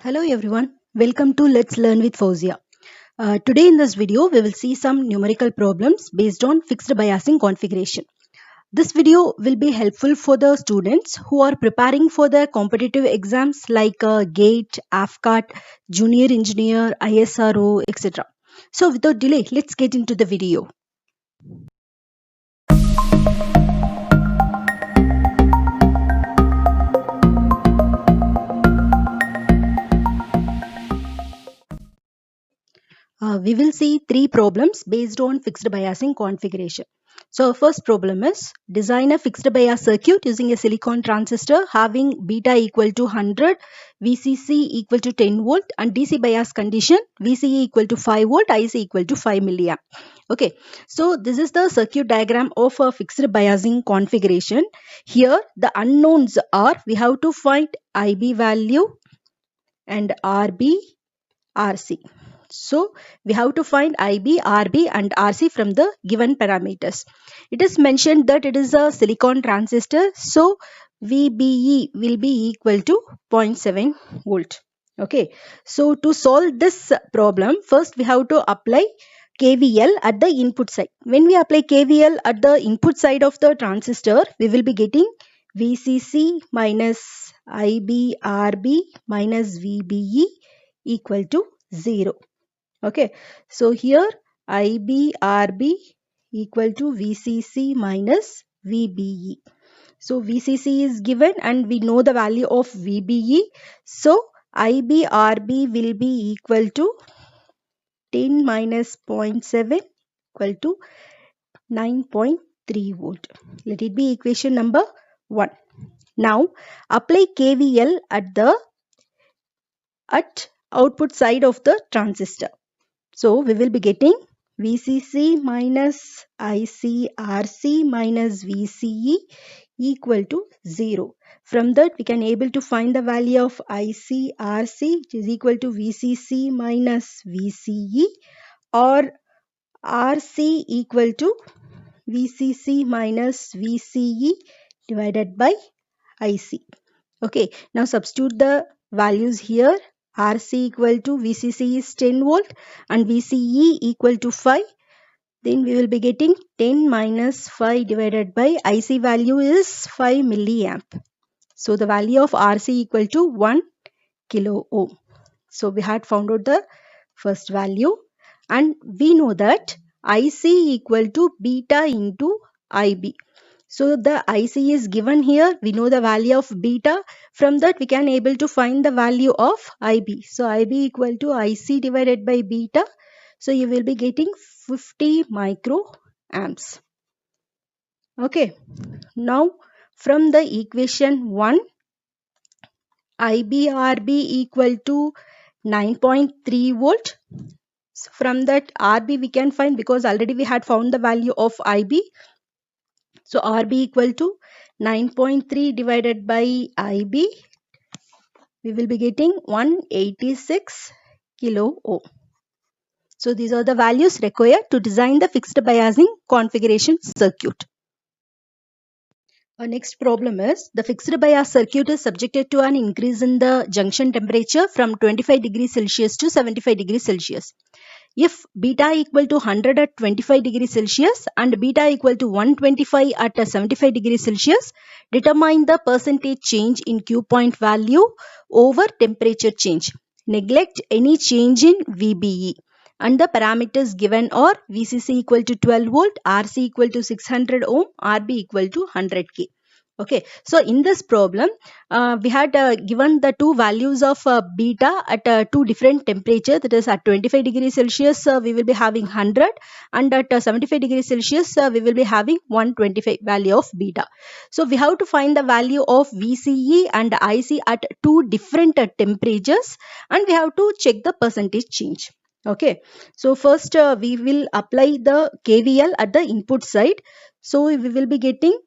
Hello everyone, welcome to Let's Learn with Fauzia. Today in this video, we will see some numerical problems based on fixed biasing configuration. This video will be helpful for the students who are preparing for the competitive exams like GATE, AFCAT, Junior Engineer, ISRO, etc. So without delay, let's get into the video. We will see three problems based on fixed biasing configuration. So first problem is design a fixed bias circuit using a silicon transistor having beta equal to 100, VCC equal to 10 volt and DC bias condition VCE equal to 5 volt, IC equal to 5 milliamp. Okay, so this is the circuit diagram of a fixed biasing configuration. Here the unknowns are we have to find IB value and RB, RC. So we have to find IB, RB and RC from the given parameters. It is mentioned that it is a silicon transistor. So VBE will be equal to 0.7 volt. Okay. So to solve this problem, first we have to apply KVL at the input side. When we apply KVL at the input side of the transistor, we will be getting VCC minus IB, RB minus VBE equal to 0. Okay, so here IB RB equal to VCC minus VBE. So VCC is given and we know the value of VBE. So IB RB will be equal to 10 minus 0.7 equal to 9.3 volt. Let it be equation number 1. Now apply KVL at output side of the transistor. So we will be getting VCC minus ICRC minus VCE equal to 0. From that we can able to find the value of ICRC which is equal to VCC minus VCE or RC equal to VCC minus VCE divided by IC. Okay, now substitute the values here. RC equal to VCC is 10 volt and VCE equal to 5. Then we will be getting 10 minus 5 divided by IC value is 5 milliamp. So the value of RC equal to 1 kilo ohm. So we had found out the first value and we know that IC equal to beta into IB. So the IC is given here. We know the value of beta. From that we can able to find the value of IB. So IB equal to IC divided by beta. So you will be getting 50 microamps. Okay. Now from the equation 1, IBRB equal to 9.3 volt. So from that RB we can find because already we had found the value of IB. So RB equal to 9.3 divided by IB. We will be getting 186 kilo ohm. So these are the values required to design the fixed biasing configuration circuit. Our next problem is the fixed bias circuit is subjected to an increase in the junction temperature from 25 degrees Celsius to 75 degrees Celsius. If beta equal to 100 at 25 degrees Celsius and beta equal to 125 at 75 degrees Celsius, determine the percentage change in Q point value over temperature change. Neglect any change in VBE. And the parameters given are VCC equal to 12 volt, RC equal to 600 ohm, RB equal to 100K. Okay, so in this problem, we had given the two values of beta at two different temperature. That is at 25 degrees Celsius, we will be having 100 and at 75 degrees Celsius, we will be having 125 value of beta. So we have to find the value of VCE and IC at two different temperatures and we have to check the percentage change. Okay, so first we will apply the KVL at the input side. So we will be getting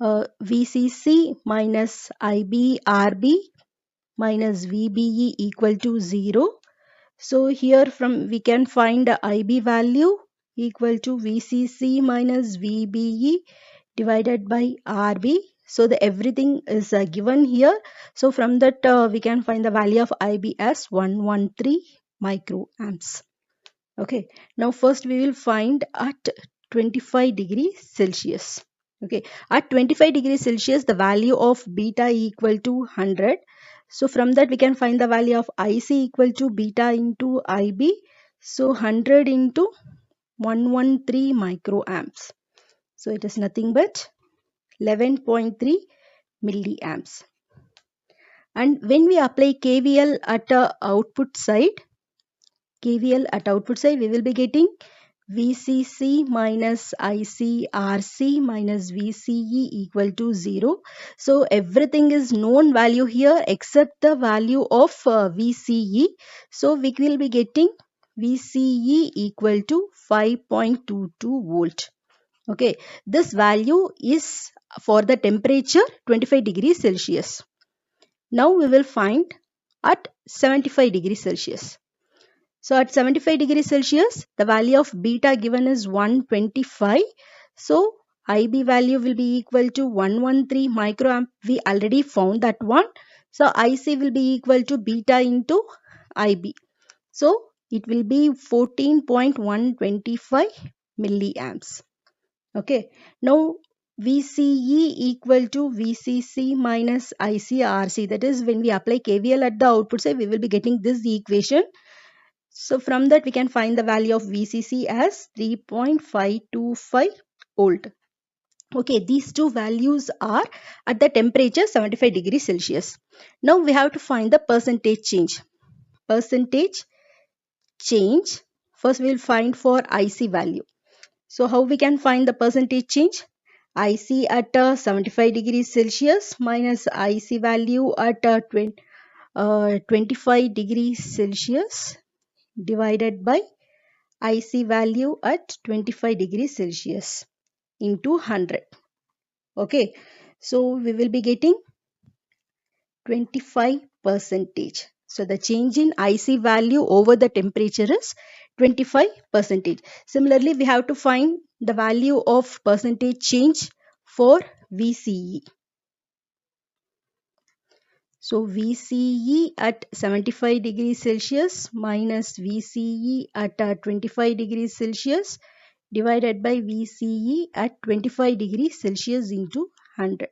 VCC minus IB RB minus VBE equal to 0. So here from we can find IB value equal to VCC minus VBE divided by RB. So the everything is given here. So from that we can find the value of IB as 113 microamps. Okay, now first we will find at 25 degrees Celsius. Okay, at 25 degrees Celsius the value of beta equal to 100. So from that we can find the value of IC equal to beta into IB. So 100 into 113 microamps. So it is nothing but 11.3 milliamps. And when we apply KVL at output side, we will be getting VCC minus ICRC minus VCE equal to 0. So everything is known value here except the value of VCE. So we will be getting VCE equal to 5.22 volt. Okay, this value is for the temperature 25 degrees Celsius. Now we will find at 75 degrees Celsius. So at 75 degrees Celsius, the value of beta given is 125. So IB value will be equal to 113 microamp. We already found that one. So IC will be equal to beta into IB. So it will be 14.125 milliamps. Okay. Now VCE equal to VCC minus ICRC. That is when we apply KVL at the output side, we will be getting this equation. So from that we can find the value of VCC as 3.525 volt. Okay, these two values are at the temperature 75 degrees Celsius. Now we have to find the percentage change. Percentage change. First we will find for IC value. So how we can find the percentage change? IC at 75 degrees Celsius minus IC value at 25 degrees Celsius divided by IC value at 25 degrees Celsius into 100. Okay, so we will be getting 25 percentage. So the change in IC value over the temperature is 25 percentage. Similarly, we have to find the value of percentage change for VCE. So VCE at 75 degrees Celsius minus VCE at 25 degrees Celsius divided by VCE at 25 degrees Celsius into 100.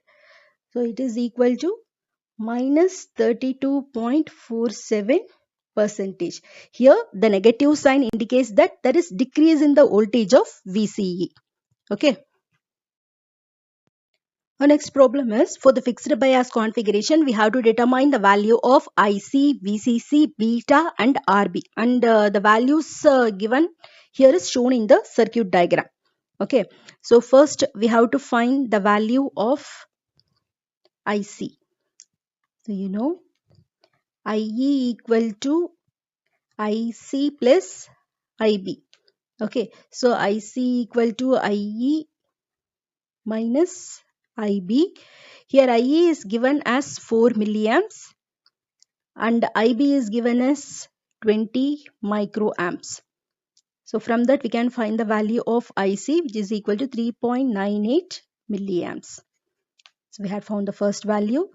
So it is equal to minus 32.47 percentage. Here the negative sign indicates that there is decrease in the voltage of VCE. Okay. Our next problem is for the fixed bias configuration, we have to determine the value of IC, VCC, beta and RB. And the values given here is shown in the circuit diagram. Okay. So first we have to find the value of IC. So you know IE equal to IC plus IB. Okay. So IC equal to IE minus IB. Here IE is given as 4 milliamps and IB is given as 20 microamps. So from that we can find the value of IC, which is equal to 3.98 milliamps. So we have found the first value.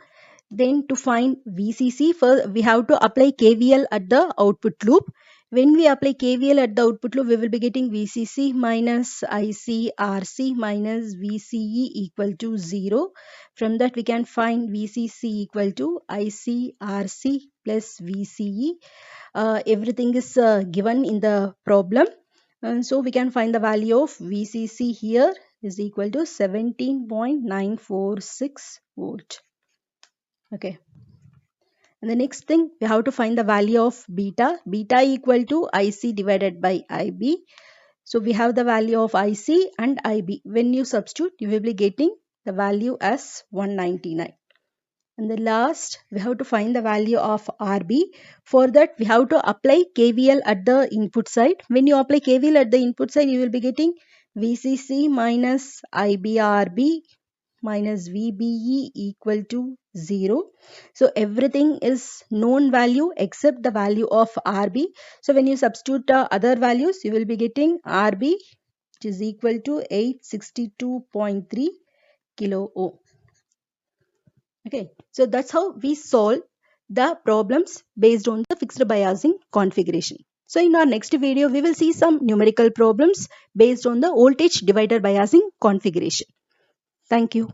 Then to find VCC, first we have to apply KVL at the output loop. When we apply KVL at the output loop, we will be getting VCC minus ICRC minus VCE equal to 0. From that we can find VCC equal to ICRC plus VCE. Everything is given in the problem. So we can find the value of VCC here is equal to 17.946 volt. Okay. And the next thing, we have to find the value of beta. Beta equal to IC divided by IB. So we have the value of IC and IB. When you substitute, you will be getting the value as 199. And the last, we have to find the value of RB. For that, we have to apply KVL at the input side. When you apply KVL at the input side, you will be getting VCC minus IBRB minus VBE equal to 0. So everything is known value except the value of RB. So when you substitute other values, you will be getting RB, which is equal to 862.3 kilo ohm. Okay, so that's how we solve the problems based on the fixed biasing configuration. So in our next video, we will see some numerical problems based on the voltage divider biasing configuration. Thank you.